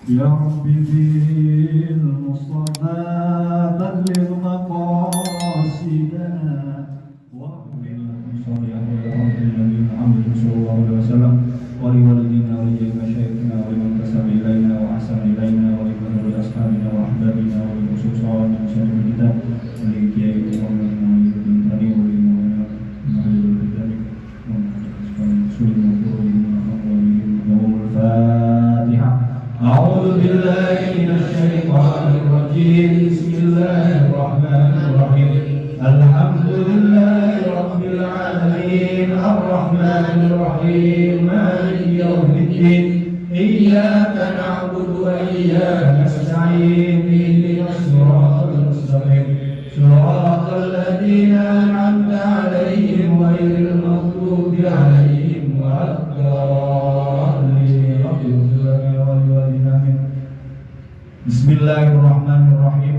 يا رب بالمصطفى بلغ مقاصدنا واغفر صالح النبي محمد صلى الله عليه وسلم ولوالدينا ولمشايخنا ولمن تسب الينا واحسن الينا ولمن اصحابنا واحبابنا ولخصوصا من شر الكتاب ولكي أعوذ بالله من الشيطان الرجيم بسم الله الرحمن الرحيم الحمد لله رب العالمين الرحمن الرحيم مالك يوم الدين إياك نعبد وإياك نستعين اهدنا الصراط المستقيم صراط الذين أنعمت عليهم غير المغضوب عليهم ولا الضالين. Bismillahirrahmanirrahim.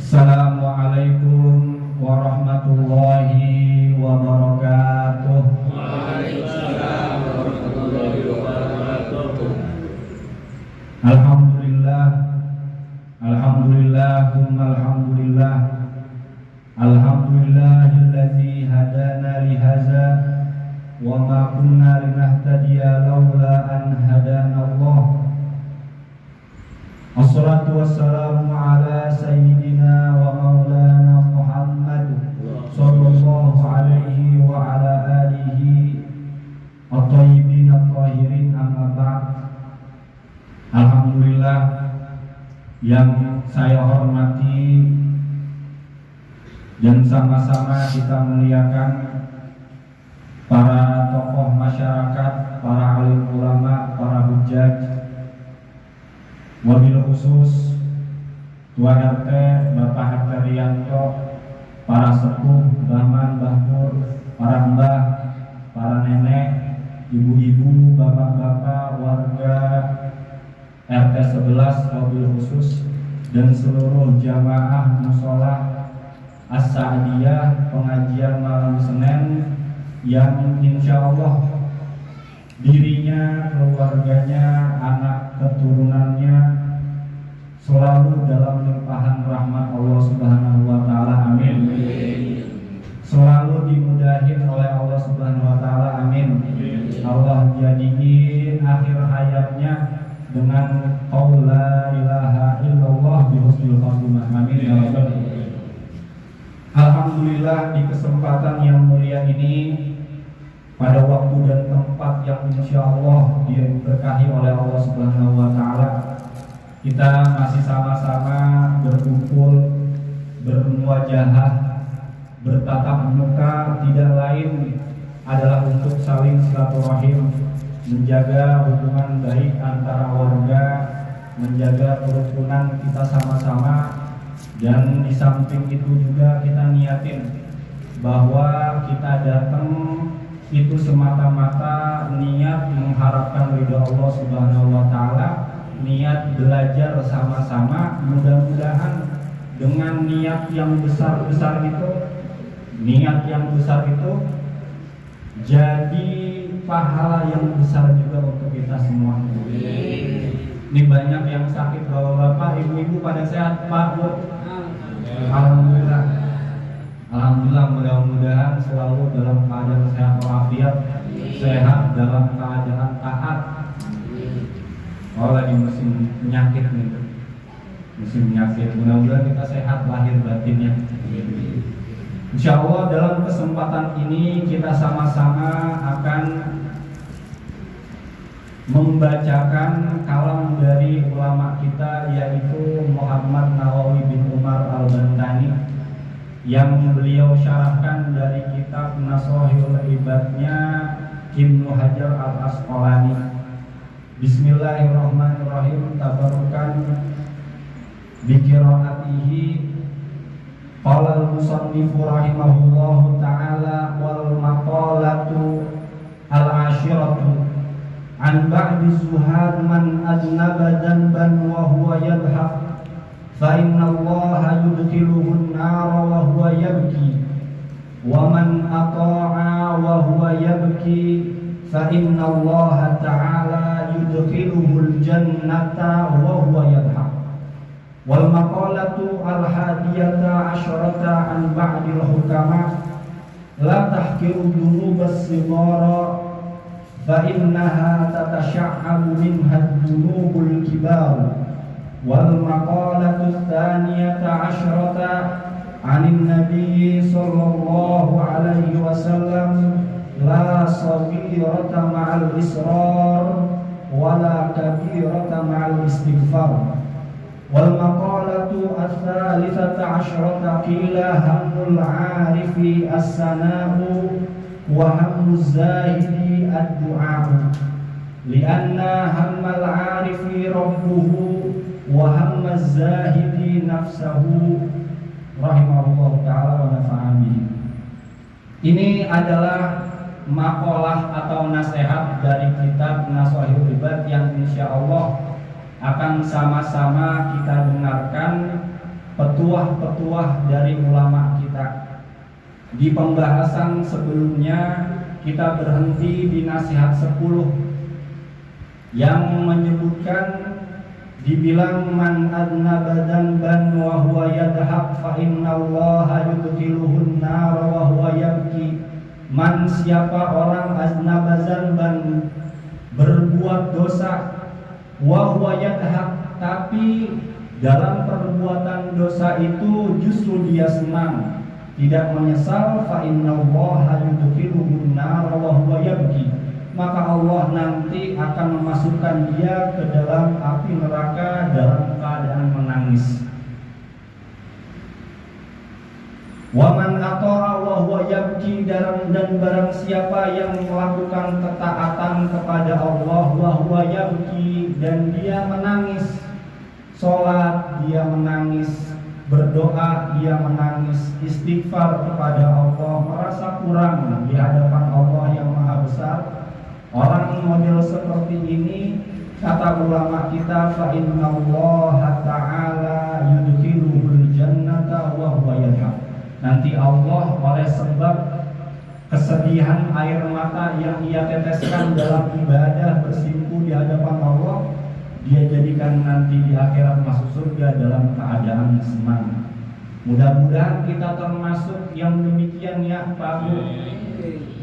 Assalamualaikum warahmatullahi wabarakatuh. Waalaikumsalam warahmatullahi wabarakatuh. Alhamdulillah, alhamdulillah, alhamdulillah, alhamdulillahilladzi hadana lihaza wa ma kunna linahtadiya laula an hadana Allah. Assalatu wassalamu ala sayyidina wa maulana Muhammad sallallahu alaihi wa ala alihi at-tayyibin at-tahirin, amma ba'd. Alhamdulillah, yang saya hormati dan sama-sama kita muliakan para tokoh masyarakat, para alim ulama, para hujjaj, wabil khusus Tuan RT Bapak Hartaryanto, para sepuh, Bahman, Bahmur, para mbah, para nenek, ibu-ibu, bapak-bapak, warga RT 11 wabil khusus, dan seluruh jamaah mushola As-Sa'diyah pengajian malam Senin yang insya Allah dirinya, keluarganya, anak keturunannya selalu dalam limpahan rahmat Allah Subhanahu wa taala, amin. Selalu dimudahin oleh Allah Subhanahu wa taala, amin. Allah jadiin akhir hayatnya dengan qaul la ilaha illallah bi husnil khatimah, amin ya rabbal alamin. Alhamdulillah, di kesempatan yang mulia ini, pada waktu dan tempat yang insya Allah diberkahi oleh Allah Subhanahu wa taala, kita masih sama-sama berkumpul, bermuwajahah, bertatap muka, tidak lain adalah untuk saling silaturahim, menjaga hubungan baik antara warga, menjaga kerukunan kita sama-sama, dan di samping itu juga kita niatin bahwa kita datang itu semata-mata niat mengharapkan ridha Allah Subhanahu wa taala, niat belajar sama-sama. Mudah-mudahan dengan niat yang besar-besar itu, niat yang besar itu jadi pahala yang besar juga untuk kita semua. Ini banyak yang sakit, bapak-bapak, ibu-ibu pada sehat, Pak, Bu? Alhamdulillah. Alhamdulillah, mudah-mudahan selalu dalam keadaan sehat walafiat, sehat dalam keadaan taat. Oh, lagi musim penyakit nih, musim penyakit. Mudah-mudahan kita sehat lahir batinnya. Insya Allah dalam kesempatan ini kita sama-sama akan membacakan kalam dari ulama kita, yaitu Muhammad Nawawi bin Umar Al-Bantani, yang beliau syarahkan dari kitab Nashahul Ibadnya Ibnu Hajar Al-Asqalani. Bismillahirrahmanirrahim. Tabarukan biqiraatihi. Qala al-musannifu rahimahullahu ta'ala wal maqalatu al-ashiratu an ba'di zuhad man aznaba dhanban wa huwa yadhhak fa inna Allah yudkhiluhu an-nar wa huwa yabki wa man ata'a wa huwa yabki fa inna Allah ta'ala yudkhiluhul jannata wa huwa yadhak. Wal maqalatu al hadiyata asyrata an ba'dil hukama la tahkiru dunubas sigara fa innaha tatasha'abu minha dunubul kibar. Wal maqalatu tsaniyata asyrata anin nabiy sallallahu alaihi wasallam la saghirata ma'al israr wala kabirata ma'al istighfar. Wal maqalatu ats-tsalitsata asyrata qila hammul 'arifi as-sana'u wa hammuz zahidi ad-du'a'u li'anna hammal 'arifi rabbuhu wa hammaz zahidi nafsuhu rahimahullahu ta'ala wa nafa'a bihi. Ini adalah makalah atau nasihat dari kitab Nashahul Ibad yang insya Allah akan sama-sama kita dengarkan petuah-petuah dari ulama kita. Di pembahasan sebelumnya kita berhenti di nasihat 10 yang menyebutkan dibilang man adnaba dzanban wa huwa yadhab fa innallaha yudkhiluhun nar wa huwa yabki. Man, siapa orang aznaba dzanban, berbuat dosa, wa huwa yadhab, tapi dalam perbuatan dosa itu justru dia senang, tidak menyesal, fa innallaha yudkhiluhun nar wa huwa yabki, maka Allah nanti akan memasukkan dia ke dalam api neraka dalam keadaan menangis. Wa man ata'a wa huwa yabki, dan barang siapa yang melakukan ketaatan kepada Allah wa huwa yabki, dan dia menangis, salat dia menangis, berdoa dia menangis, istighfar kepada Allah, merasa kurang di hadapan Allah yang Maha Besar. Orang model seperti ini, kata ulama kita, fa innallaha ta'ala yudkhiluhul jannata wa huwa yadhab. Nanti Allah oleh sebab kesedihan air mata yang ia teteskan dalam ibadah bersimpuh di hadapan Allah, dia jadikan nanti di akhirat masuk surga dalam keadaan senang. Mudah-mudahan kita termasuk yang demikian ya Pak Bu.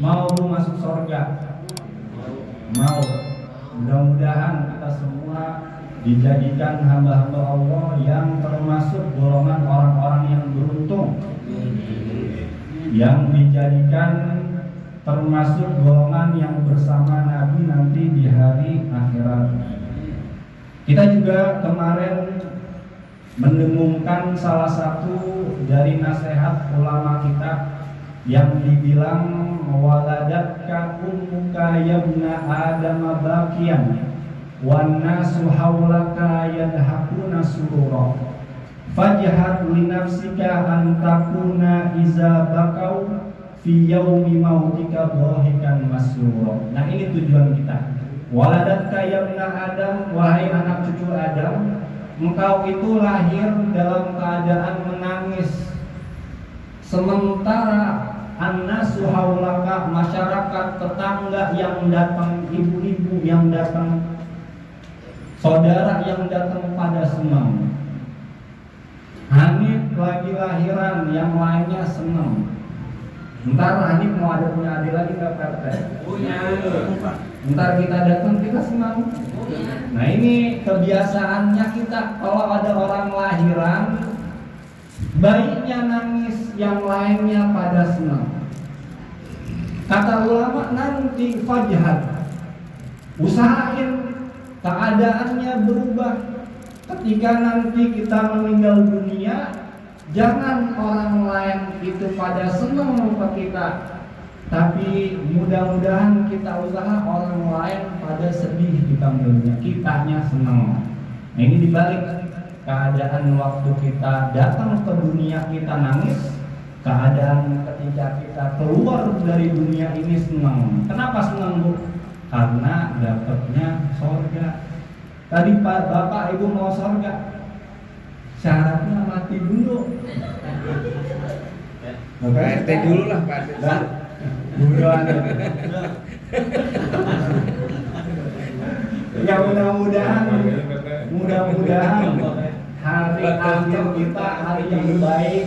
Mau masuk surga? Mau. Mudah-mudahan kita semua dijadikan hamba-hamba Allah yang termasuk golongan orang-orang yang beruntung, yang dijadikan termasuk golongan yang bersama Nabi nanti di hari akhirat. Kita juga kemarin mendengungkan salah satu dari nasihat ulama kita yang dibilang waladatka ummuka yabna adama bakiyan wan nasu haulaka yadhakuna surura fajhad li nafsika an takuna iza bakau fi yaumi mautika dhahikan masrura. Nah, ini tujuan kita. Waladatka yabna Adam, wahai anak cucu Adam, engkau itu lahir dalam keadaan menangis, sementara annasu haulaka, masyarakat tetangga yang datang, ibu-ibu yang datang, saudara yang datang pada senang. Hanif lagi lahiran, yang lainnya senang. Ntar Hanif mau ada punya adik lagi nggak Pak? Punya. Ntar kita datang kita senang. Nah, ini kebiasaannya kita, kalau ada orang lahiran, bayinya nangis, yang lainnya pada senang. Kata ulama, nanti fajhad, usahain keadaannya berubah. Ketika nanti kita meninggal dunia, jangan orang lain itu pada senang ke kita, tapi mudah-mudahan kita usaha orang lain pada sedih dipanggilnya, kitanya senang. Nah, ini dibalik. Keadaan waktu kita datang ke dunia kita nangis, keadaan ketika kita keluar dari dunia ini senang. Kenapa senang, Bu? Karena dapatnya surga. Tadi Pak Bapak Ibu mau surga, syaratnya mati dulu. Pak RT dulu lah Pak RT. Ya mudah-mudahan hari akhir kita hari yang baik,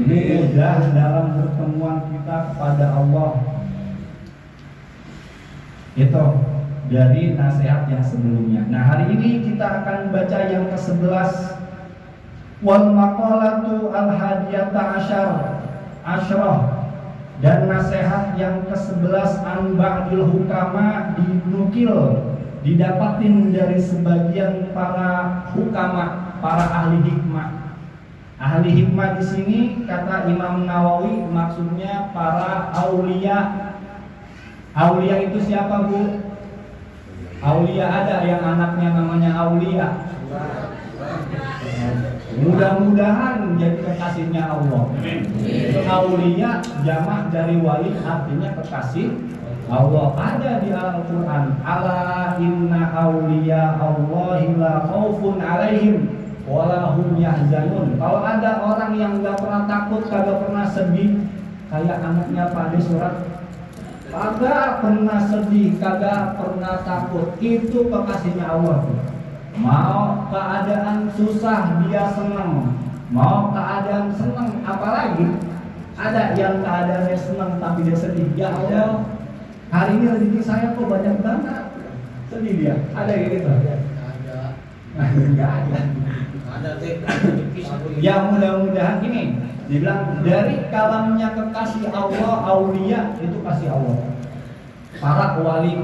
mudah dalam pertemuan kita kepada Allah. Itu dari nasihat yang sebelumnya. Nah, hari ini kita akan baca yang ke-11. Wal maqalatu al-hadiyata asyrah, dan nasihat yang ke-11 an ba'dil hukama dinukil, didapatin dari sebagian para hukama, para ahli hikmah. Ahli hikmah di sini kata Imam Nawawi maksudnya para aulia. Aulia itu siapa, Bu? Aulia ada yang anaknya namanya Aulia. Mudah-mudahan jadi kekasihnya Allah. Aulia jamak dari wali, artinya kekasih Allah. Ada di Al-Quran, ala inna aulia Allahi la khaufun alaihim walahum yahzanun. Kalau ada orang yang gak pernah takut, kagak pernah sedih, kayak anaknya Pak Surat, kagak pernah sedih, kagak pernah takut, itu kekasihnya Allah. Mau keadaan susah dia senang, mau keadaan senang apalagi. Ada yang keadaannya senang tapi dia sedih. Ya Allah, hari ini rezeki saya kok banyak banget, sedih dia. Ada yang gitu? Enggak ada. Ya mudah-mudahan ini dibilang dari kalamnya kekasih Allah, aulia itu kasih Allah, para wali,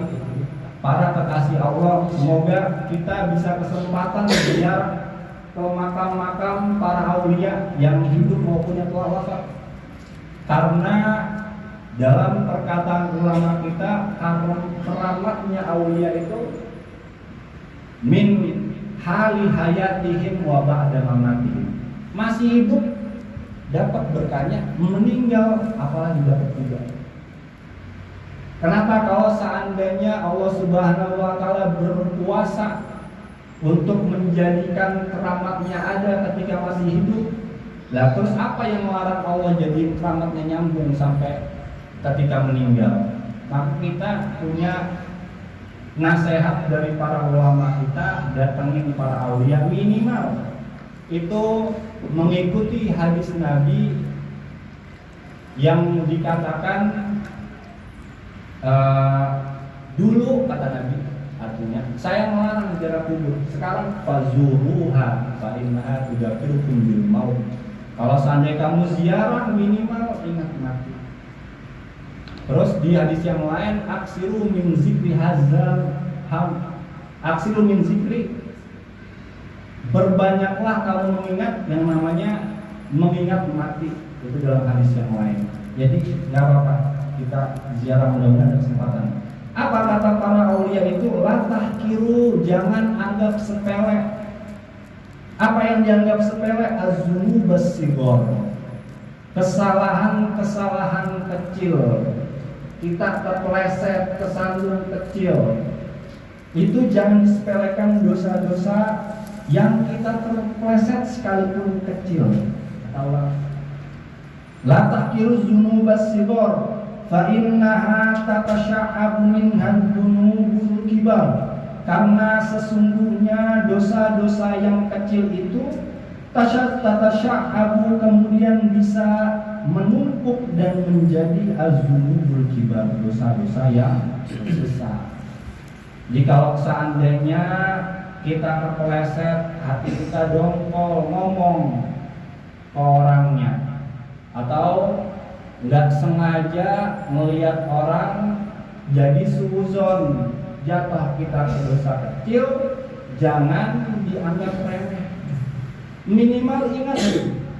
para kekasih Allah. Semoga kita bisa kesempatan biar ke makam-makam para aulia yang hidup maupun yang telah wafat. Karena dalam perkataan ulama kita, karena keramatnya aulia itu min hali hayatihim wa ba'da mamatihim. Masih hidup dapat berkahnya, meninggal apalagi dapat juga. Kenapa? Kalau seandainya Allah Subhanahu wa Ta'ala berkuasa untuk menjadikan keramatnya ada ketika masih hidup, lah terus apa yang melarang Allah jadi keramatnya nyambung sampai ketika meninggal? Maka kita punya nasihat dari para ulama kita, datangin para aulia, minimal itu mengikuti hadis Nabi yang dikatakan dulu kata Nabi, artinya saya melarang ziarah kubur. Sekarang fazuruha fa innaha tudzakirukum bil maut. Kalau seandainya kamu ziarah minimal ingat mati. Terus di hadis yang lain, aksiru min zikri hazal ham, aksiru min zikri, berbanyaklah kamu mengingat yang namanya mengingat mati. Itu dalam hadis yang lain. Jadi nggak apa-apa kita ziarah, mudah-mudahan ada kesempatan. Apa kata para aulia itu? La tahkiru, jangan anggap sepele. Apa yang dianggap sepele? Az-dzunubas sighar, kesalahan-kesalahan kecil. Kita terpeleset, kesandung kecil, itu jangan disepelekan. Dosa-dosa yang kita terpeleset sekalipun kecil. Allah, la tahkiru dzunubas sighar fa innaha tatasha'abu minhan dzunubul kibar. Karena sesungguhnya dosa-dosa yang kecil itu tatasha'abu kemudian bisa menumpuk dan menjadi az-dzunubul kibar, dosa-dosa yang besar. Jadi kalau seandainya kita terpeleset, hati kita dongkol ngomong ke orangnya, atau nggak sengaja melihat orang jadi suuzon, jatuh kita ke dosa kecil, jangan dianggap remeh. Minimal ingat,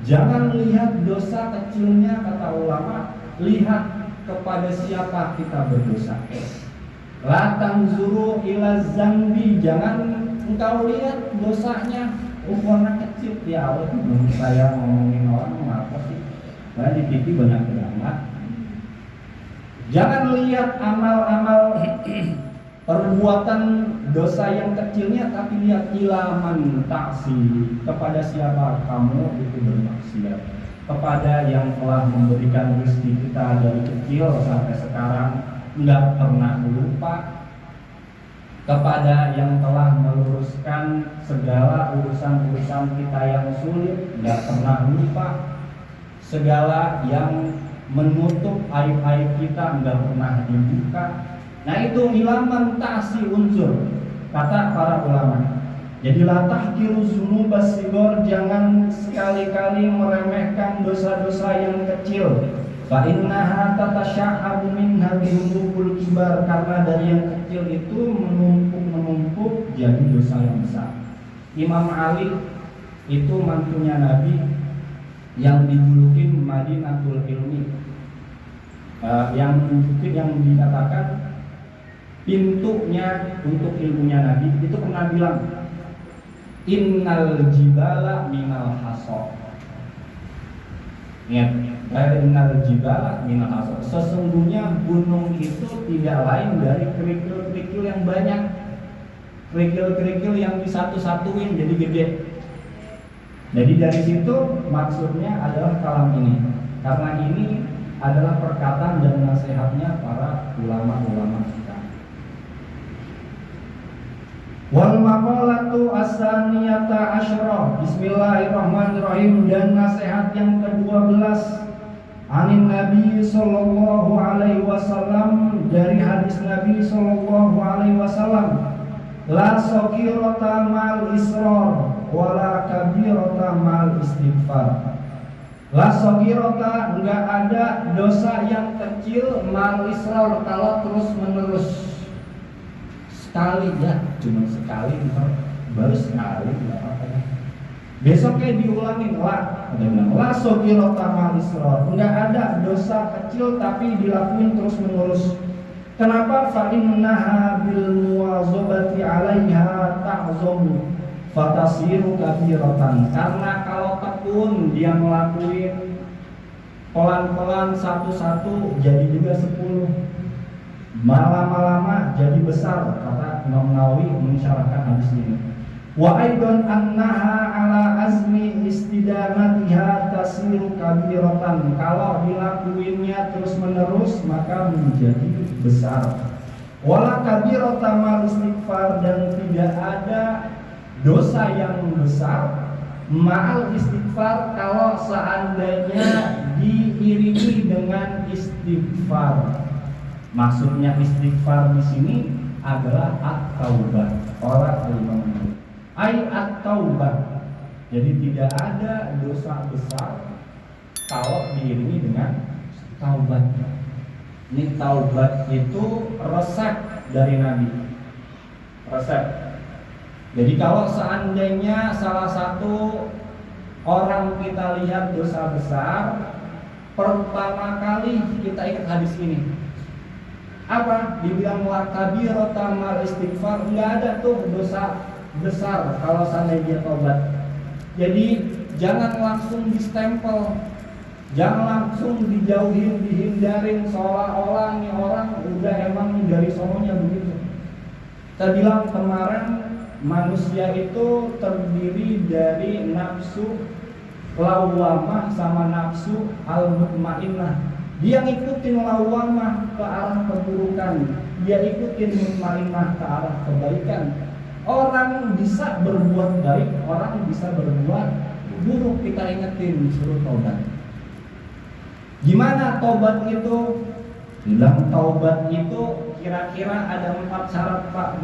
jangan lihat dosa kecilnya, kata ulama, lihat kepada siapa kita berdosa. La tanzuru ila zambi, jangan engkau lihat dosanya, warna kecil. Ya Allah, saya ngomongin orang apa sih? Karena di TV banyak drama. Jangan lihat amal-amal perbuatan dosa yang kecilnya, tapi lihat ilaman taksi, kepada siapa kamu itu bermaksiat, kepada yang telah memberikan rezeki kita dari kecil sampai sekarang nggak pernah lupa. kepada yang telah meluruskan segala urusan-urusan kita yang sulit, nggak pernah lupa, segala yang menutup aib-aib kita nggak pernah dibuka. Nah itu ilaman ta'si unsur, kata para ulama. Jadi latah kiru zunubas sigor, jangan sekali-kali meremehkan dosa-dosa yang kecil. Fa innaha tatasya'abu minha bihumul kibar, karena dari yang kecil itu menumpuk jadi dosa yang besar. Imam Ali itu mantunya Nabi yang dijulukin Madinatul Ilmi, yang dikatakan pintunya untuk ilmunya Nabi, itu pernah bilang innal jibala minal haso. Ingat, innal jibala minal haso. Sesungguhnya gunung itu tidak lain dari kerikil-kerikil yang banyak, kerikil-kerikil yang disatu-satuin jadi gede. Jadi dari situ maksudnya adalah kalam ini, karena ini adalah perkataan dan nasihatnya para ulama-ulama kita. Wal maqalatu as-saniyata asyra. Bismillahirrahmanirrahim. Dan nasihat yang ke-12 anin Nabi sallallahu alaihi wasallam, dari hadis Nabi sallallahu alaihi wasallam, la sakirata mal israr wala kabirata mal istighfar. La sakirata, enggak ada dosa yang kecil, mal israr, kalau terus menerus. Sekali ya, cuma sekali, baru sekali, nggak apa-apa. Besoknya diulangin, la sogirota malisror. Nggak ada dosa kecil tapi dilakuin terus menerus. Kenapa? Fa innaha bil muwazabati 'alaiha ta'zamu fatasiru kabiratan. Karena kalau tekun dia ngelakuin pelan-pelan satu-satu jadi juga 10. Lama-lama jadi besar, kata Imam Nawawi mensyarahkan hadis ini. Wa aidan annaha ala azmi istidamatiha tasiru kabiratan. Kalau dilakuinnya terus menerus maka menjadi besar. Wala kabirata mal istighfar, dan tidak ada dosa yang besar ma'al istighfar kalau seandainya diiringi dengan istighfar. Maksudnya istighfar di sini adalah at-taubah. Orang Imam Nawawi. At-taubah. Jadi tidak ada dosa besar kalau diiringi dengan taubat. Ini taubat itu resep dari Nabi. Resep. Jadi kalau seandainya salah satu orang kita lihat dosa besar, pertama kali kita ingat hadis ini. Apa? Dibilang la kabirata mal istighfar, enggak ada tuh dosa besar kalau seandainya tobat. Jadi jangan langsung distempel, jangan langsung dijauhin, dihindarin seolah-olah nih orang udah emang dari sononya begitu. Kita bilang kemarin manusia itu terdiri dari nafsu lawamah sama nafsu al-mutmainnah. Dia ngikutin lawamah ke arah keburukan, dia ikutin mutmainnah ke arah kebaikan. Orang bisa berbuat baik, orang bisa berbuat buruk, kita ingetin suruh taubat. Gimana taubat itu? Bilang taubat itu kira-kira ada 4 syarat, Pak.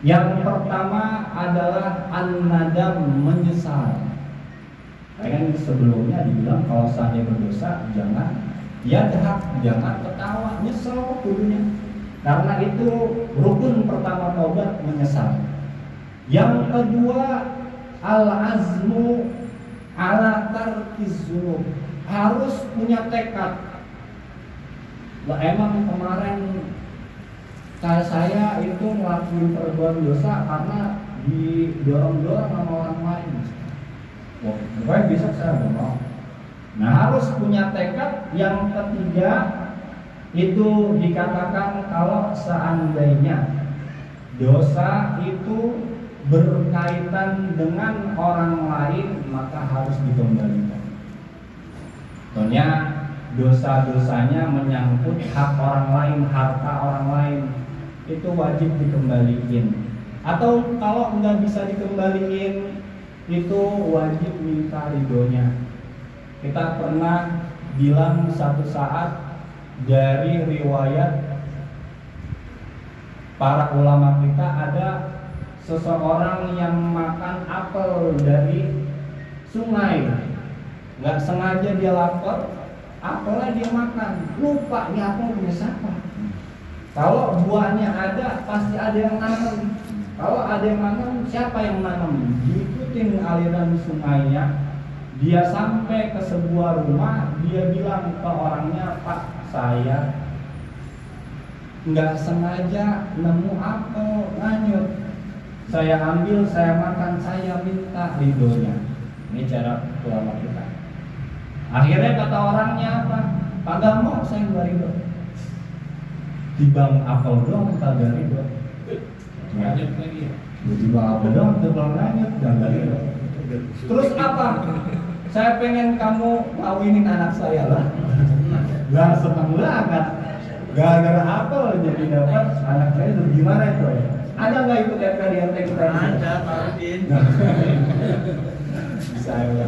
Yang pertama adalah an-nadam, menyesal. Kan sebelumnya dibilang kalau saya berdosa jangan yadhak, jangan ketawa, nyesel kudunya. Karena itu rukun pertama taubat, menyesal. Yang kedua al-azmu ala tarkiz dzunub, harus punya tekad. Lah emang kemarin saya itu ngelakuin perbuatan dosa karena didorong-dorong sama orang lain. Wah, pokoknya besok saya nggak mau. Nah, harus punya tekad. Yang ketiga itu dikatakan kalau seandainya dosa itu berkaitan dengan orang lain maka harus dikembalikan. Contohnya dosa-dosanya menyangkut hak orang lain, harta orang lain. itu wajib dikembaliin. Atau kalau nggak bisa dikembaliin, itu wajib minta ridhonya. Kita pernah bilang satu saat dari riwayat para ulama kita, ada seseorang yang makan apel dari sungai, nggak sengaja dia lapar, apelnya dia makan, lupa ini apel punya siapa. Kalau buahnya ada, pasti ada yang nanam. Kalau ada yang nanam, siapa yang nanam? Diikutin aliran sungainya, dia sampai ke sebuah rumah, dia bilang ke orangnya, Pak, saya nggak sengaja nemu apel nganyut, saya ambil, saya makan, saya minta ridhonya. Ini cara ulama kita. Akhirnya kata orangnya apa? Kagak mau, saya nggak ridho. Dibang apel doang kagak ridho. Lanjut lagi. Dibang apel doang dibang nganyut kagak ridho. Terus apa? Saya pengen kamu ngawinin anak saya lah. Gak seneng banget. Gara-gara apel jadi dapat anak saya itu gimana itu ya? Ada nggak ikut RK di RT kita? Ada, Pak Udin. Bisa ya.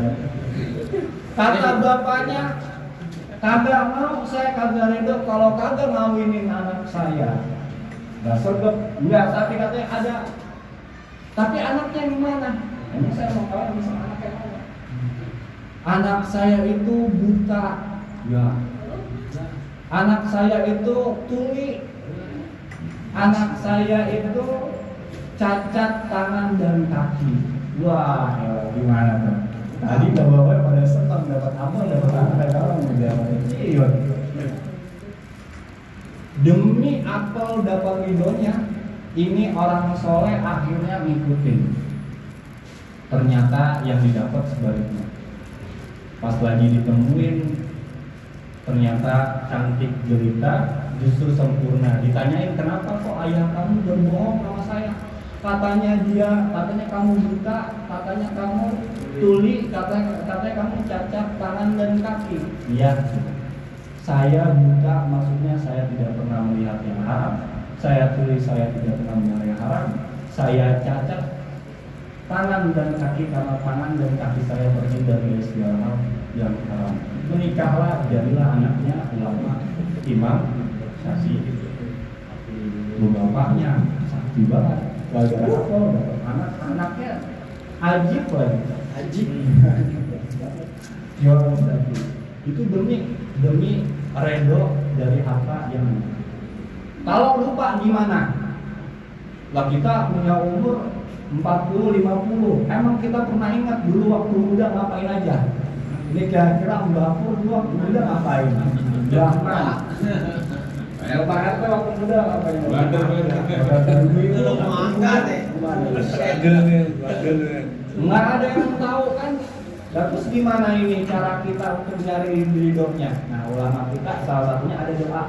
Kata bapaknya, kagak mau, saya kagak ridho kalau kagak ngawinin anak saya. Gak sergap, enggak, tapi katanya ada. Tapi anaknya gimana? Ini saya mau kawin sama anaknya mana? Anak saya itu buta. Ya. Anak saya itu tuli. Anak saya itu cacat tangan dan kaki. Wah, gimana tuh? Tadi bapak-bapak pada senang dapat amal, dapat anak, kalau dapat ciut. Demi apel dapat ridhonya, ini orang soleh akhirnya ngikutin. Ternyata yang didapat sebaliknya. Pas lagi ditemuin, ternyata cantik jelita, justru sempurna. Ditanyain, kenapa kok ayah kamu berbohong sama saya? Katanya kamu buta, katanya kamu tuli, katanya kamu cacat tangan dan kaki. Iya, saya buta, maksudnya saya tidak pernah melihat yang haram. Saya tuli, saya tidak pernah melihat yang haram. Saya cacat tangan dan kaki karena tangan dan kaki saya terhindar dari segala hal yang haram. Menikahlah, jadilah anaknya ulama, imam, saksi. Bapaknya sakti banget. Gara-gara apa? Dapat anak-anaknya ajib lagi. Ajib. Jualan sakti. Itu demi redo dari harta yang. Kalau lupa gimana? Lah kita punya umur 40-50. Emang kita pernah ingat dulu waktu muda ngapain aja? Ini kira-kira Mbak Pur dulu waktu muda ngapain? Jangan. Pak RT waktu muda ngapain? Bandel. Itu lo mau angkat deh. Nggak ada yang tahu kan? Nah, terus gimana ini cara kita untuk nyari ridhonya? Nah, ulama kita salah satunya ada doa.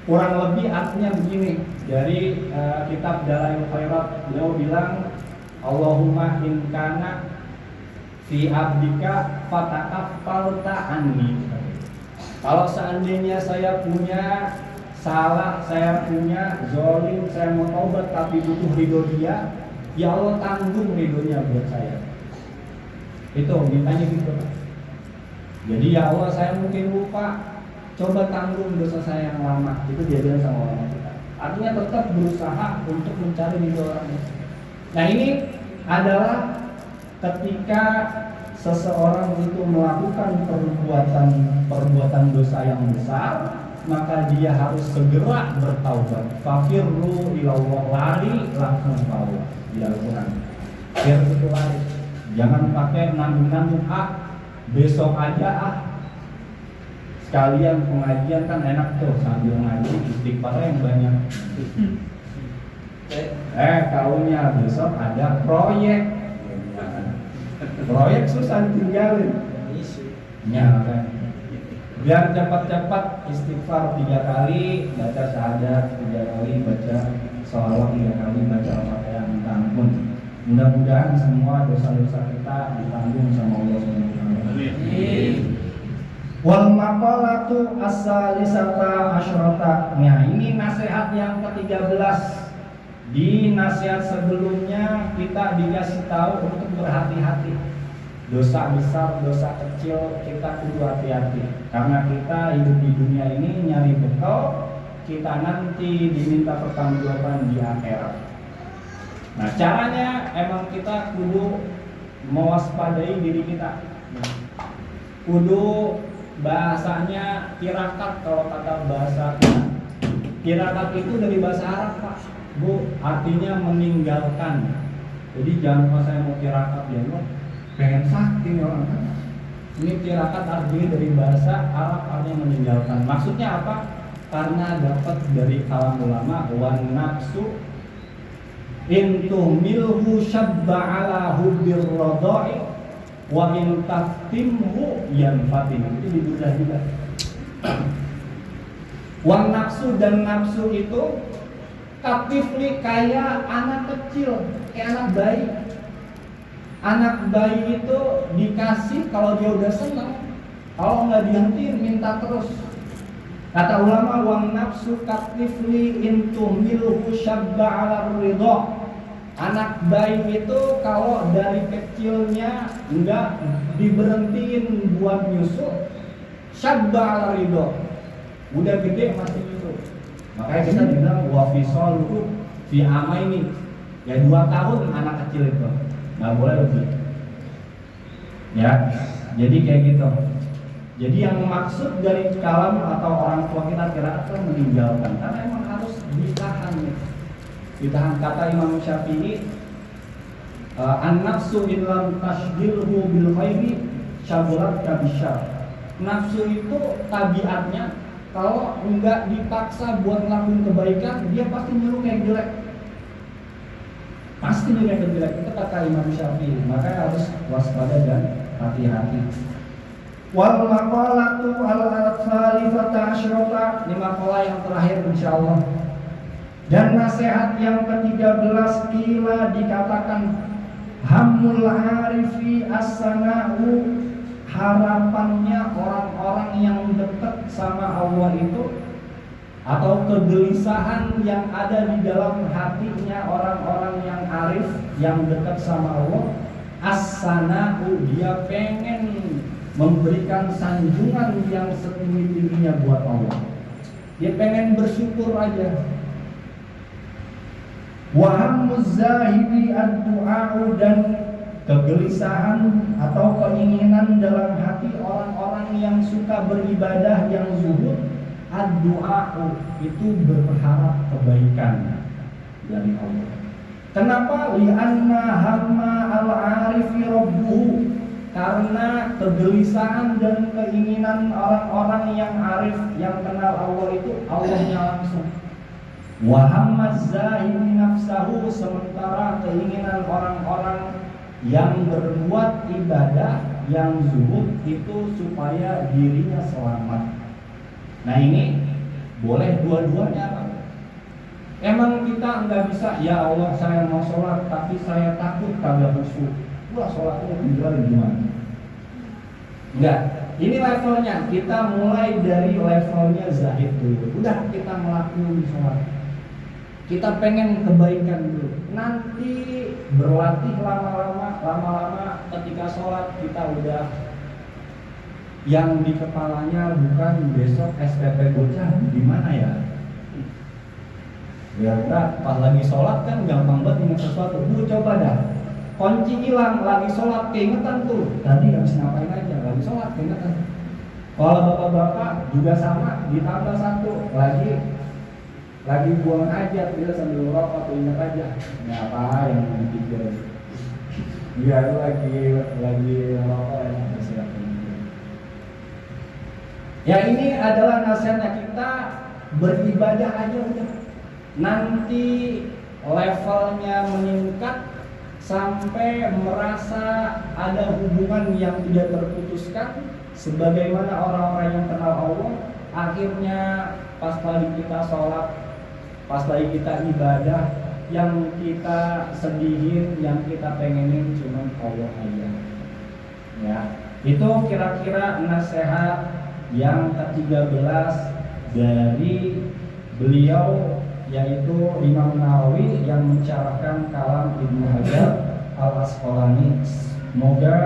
Kurang lebih artinya begini. Dari kitab Dalail Khairat, beliau bilang, Allahumma in kana fi abdika fatakaffalta anni. Kalau seandainya saya punya salah, saya punya zolim, saya mau taubat tapi butuh ridho dia, ya Allah tanggung ridhonya buat saya. Itu mintanya gitu. Jadi ya Allah, saya mungkin lupa, coba tanggung dosa saya yang lama. Itu dia bilang sama orang kita. Artinya tetap berusaha untuk mencari ridho orang itu. Nah, ini adalah ketika seseorang itu melakukan perbuatan dosa yang besar, maka dia harus segera bertaubat. Fafirru ilallah, lari langsung taubat di Al-Quran. Biar itu lari. Jangan pakai nanggung-nanggung, besok aja sekalian pengajian kan enak tuh, sambil ngaji istighfarnya yang banyak. Kaunya besok ada proyek. Proyek susah ditinggalin. Ya, kan? Biar cepat-cepat istighfar 3 kali, baca syahadat 3 kali, baca sholawat 3 kali, baca Al-Fatihah, minta ampun. Mudah-mudahan semua dosa-dosa kita ditanggung sama Allah SWT. Wal maqalatu as-salisata asyrata. Nah, ini nasihat yang ke-13. Di nasihat sebelumnya kita dikasih tahu untuk berhati-hati. Dosa besar, dosa kecil kita kudu hati-hati. Karena kita hidup di dunia ini nyari bekal, kita nanti diminta pertanggungjawaban di akhirat. Nah, caranya emang kita kudu mewaspadai diri kita. Kudu bahasanya tirakat kalau kata bahasa kita. Tirakat itu dari bahasa Arab, Pak. Bu, artinya meninggalkan. Jadi jangan pas saya mau tirakat ya, Bu, pengen sakti orang kan. Ini tirakat artinya dari bahasa Arab artinya meninggalkan. Maksudnya apa? Karena dapat dari kalam ulama wan nafsu intu milhu syabba ala hubbir radai wa in taftimhu yanfatim. Itu dibudah juga. Wan nafsu dan nafsu itu katifli kayak anak kecil, kayak anak bayi. Anak bayi itu dikasih kalau dia udah senang, kalau nggak dihentiin minta terus. Kata ulama wan nafsu katifli intu milhu syabba ala ridha. Anak bayi itu kalau dari kecilnya enggak diberhentiin buat nyusu, syabba ala ridha. Udah gede masih nyusu. Makanya kita bilang wa fisaluhu fi amaini. Ya 2 tahun anak kecil itu. Enggak boleh lebih. Ya. Jadi kayak gitu. Jadi yang maksud dari kalam atau orang tua kita kira itu meninggalkan, karena emang harus ditahan. Ditahan. Kata Imam Syafi'i, an-nafsu in lam tashdilhu bil khairi syaburat kabisyar. Nafsu itu tabiatnya kalau enggak dipaksa buat ngelakuin kebaikan, dia pasti nyuruh kayak jelek. Pasti nyuruh kayak jelek. Itu kata Imam Syafi'i. Makanya harus waspada dan hati-hati. Wal maqalatu al-thalithata asyrata. Ini maqalah yang terakhir insyaallah. Dan nasihat yang ke-13 kila dikatakan hammul arifi as-sana'u, harapannya orang-orang yang dekat sama Allah itu, atau kegelisahan yang ada di dalam hatinya orang-orang yang arif yang dekat sama Allah, as-sana'u, dia pengen memberikan sanjungan yang setinggi-tingginya buat Allah. Dia pengen bersyukur aja. Wa hammuz zahidi ad-du'a'u, dan kegelisahan atau keinginan dalam hati orang-orang yang suka beribadah, yang zuhud, ad-du'a'u, itu berharap kebaikan dari Allah. Kenapa? Li'anna hamma al-arifi rabbuhu, karena kegelisahan dan keinginan orang-orang yang arif, yang kenal Allah itu Allahnya langsung. Wa hammaz zahidi nafsahu, sementara keinginan orang-orang yang berbuat ibadah, yang zuhud itu supaya dirinya selamat. Nah ini boleh dua-duanya. Emang kita nggak bisa, ya Allah saya mau sholat tapi saya takut kagak khusyuk. Wah sholatnya tinggal gimana? Enggak. Ini levelnya, kita mulai dari levelnya zahid dulu. Udah kita ngelakuin sholat, kita pengen kebaikan dulu. Nanti berlatih lama-lama ketika sholat kita udah yang di kepalanya bukan besok SPP bocah gimana ya. Ya udah pas lagi sholat kan gampang banget ingat sesuatu. Coba dah. Kunci hilang, lagi sholat keingetan tuh. Tadi habis ngapain aja, lagi sholat keingetan. Kalau bapak-bapak juga sama, ditambah satu lagi buang hajat, dia sambil ngerokok atau ingat aja. Nah apa yang dipikir? Dia lagi ngerokok ya, siap. Ya ini adalah nasihatnya, kita beribadah aja udah. Nanti levelnya meningkat sampai merasa ada hubungan yang tidak terputuskan, sebagaimana orang-orang yang kenal Allah. Akhirnya pas lagi kita sholat, pas lagi kita ibadah, yang kita sedihin, yang kita pengenin cuma Allah aja. Ya, itu kira-kira nasihat yang ke-13 dari beliau, yaitu Imam Nawawi yang mensyarahkan kalam Ibnu Hajar Al-Asqalani. Semoga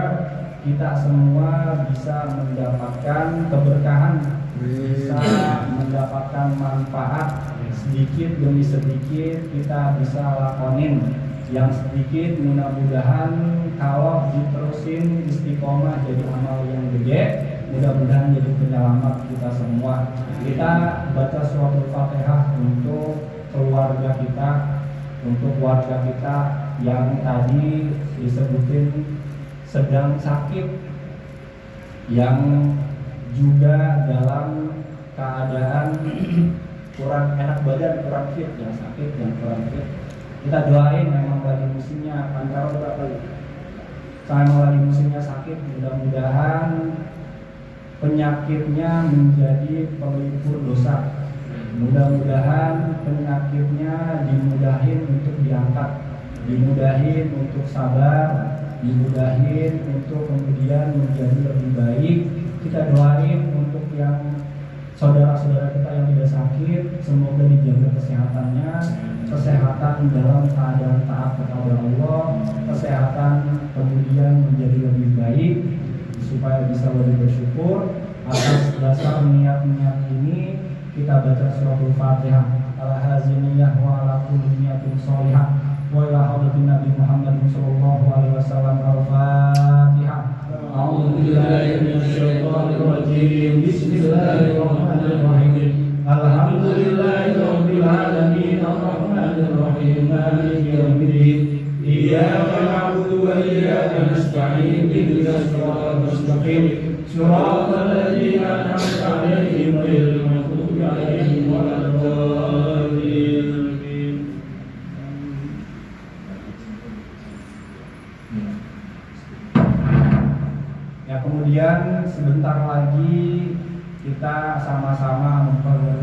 kita semua bisa mendapatkan keberkahan, bisa mendapatkan manfaat sedikit demi sedikit kita bisa lakonin yang sedikit. Mudah-mudahan kalau diterusin istiqomah jadi amal yang gede, mudah-mudahan jadi penyelamat kita semua. Kita baca suratul Fatihah untuk keluarga kita, untuk warga kita yang tadi disebutin sedang sakit, yang juga dalam keadaan kurang enak badan, kurang fit, yang sakit, yang kurang fit. Kita doain, memang lagi musimnya antara berapa ya? Sama lagi musimnya sakit, mudah-mudahan penyakitnya menjadi pelipur dosa. Mudah-mudahan penyakitnya dimudahin untuk diangkat, dimudahin untuk sabar, dimudahin untuk kemudian menjadi lebih baik. Kita doain untuk yang saudara-saudara kita yang tidak sakit, semoga dijaga kesehatannya, kesehatan dalam keadaan taat kepada Allah, kesehatan kemudian menjadi lebih baik supaya bisa lebih bersyukur. Atas dasar niat-niat ini kita baca suratul Fatihah. Al-haziniyah wa ala kulli niyatin sholihah wa ila hadratin Nabi Muhammad sallallahu alaihi wasallam. Al-Fatihah. A'udzu billahi minasyaitonir rajim. Bismillahirrahmanirrahim. Alhamdulillahi rabbil alamin arrahmanir rahim maliki yaumiddin. Iyyaka na'budu wa iyyaka nasta'in ihdinas siratal mustaqim siratal ladzina an'amta 'alaihim ghairil maghdubi 'alaihim waladdallin. Ya, kemudian sebentar lagi kita sama-sama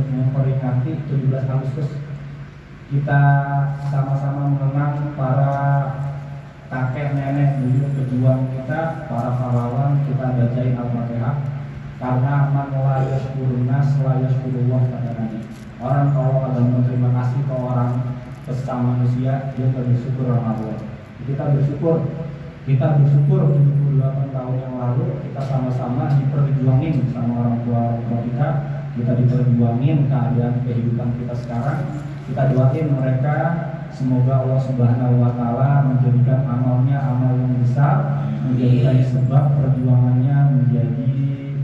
memperingati 17 Agustus. Kita sama-sama mengenang para kakek nenek buyut pejuang kita, para pahlawan. Kita bacain Al-Fatihah karena man la yashkurun nas la yashkurullah, kata Nabi. Orang kalau kagak berterima kasih ke orang sesama manusia, dia gak bersyukur sama Allah. Kita bersyukur 78 tahun yang lalu kita sama-sama diperjuangin sama orang tua kita. Kita diperjuangin keadaan kehidupan kita sekarang. Kita doain mereka, semoga Allah Subhanahu wa Ta'ala menjadikan amalnya amal yang besar, menjadikan sebab perjuangannya menjadi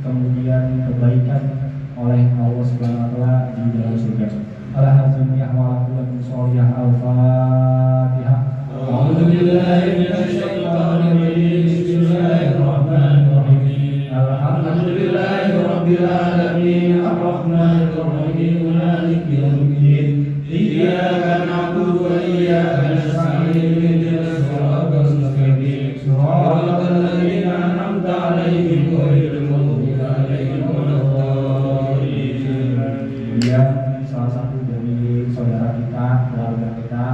kemudian kebaikan oleh Allah Subhanahu wa Ta'ala di dalam surga. Al-Hazimiyah wa lakum sholiyah. Al-Fatihah. A'udzu billahi minasyaitonir rajim. Bismillahirrahmanirrahim. Alhamdulillahi rabbil alamin arrahmanir rahim maliki yaumiddin. Iyyaka na'budu wa iyyaka nasta'in ihdinas siratal mustaqim siratal ladzina an'amta 'alaihim ghairil maghdubi 'alaihim waladdallin. Kemudian salah satu dari saudara kita, keluarga kita,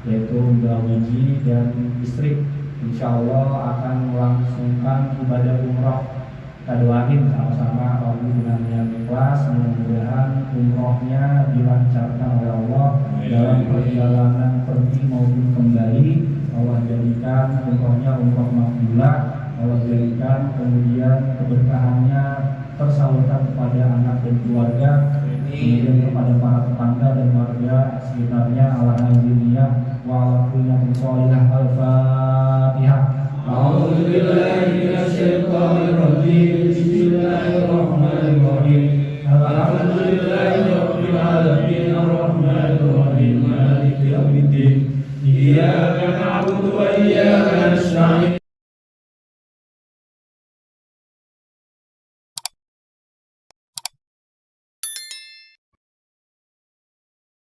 yaitu Mbak Wiji dan istri, insya Allah akan melangsungkan ibadah umroh. Kita doain sama-sama Allah dengan yang ikhlas, mudah-mudahan umrohnya dilancarkan oleh Allah dalam perjalanan pergi maupun kembali. Allah jadikan umrohnya umroh makbulah, Allah jadikan kemudian keberkahannya tersalurkan kepada anak dan keluarga, kemudian kepada para tetangga dan warga sekitarnya. Alhamdulillah wa ala kulli niyatin sholihah. Al-Fatihah. A'udzu billahi minasyaitonir rajim. Bismillahirrahmanirrahim. Alhamdulillahi rabbil alamin arrahmanir rahim maliki yaumiddin. Iyyaka na'budu wa iyyaka nasta'in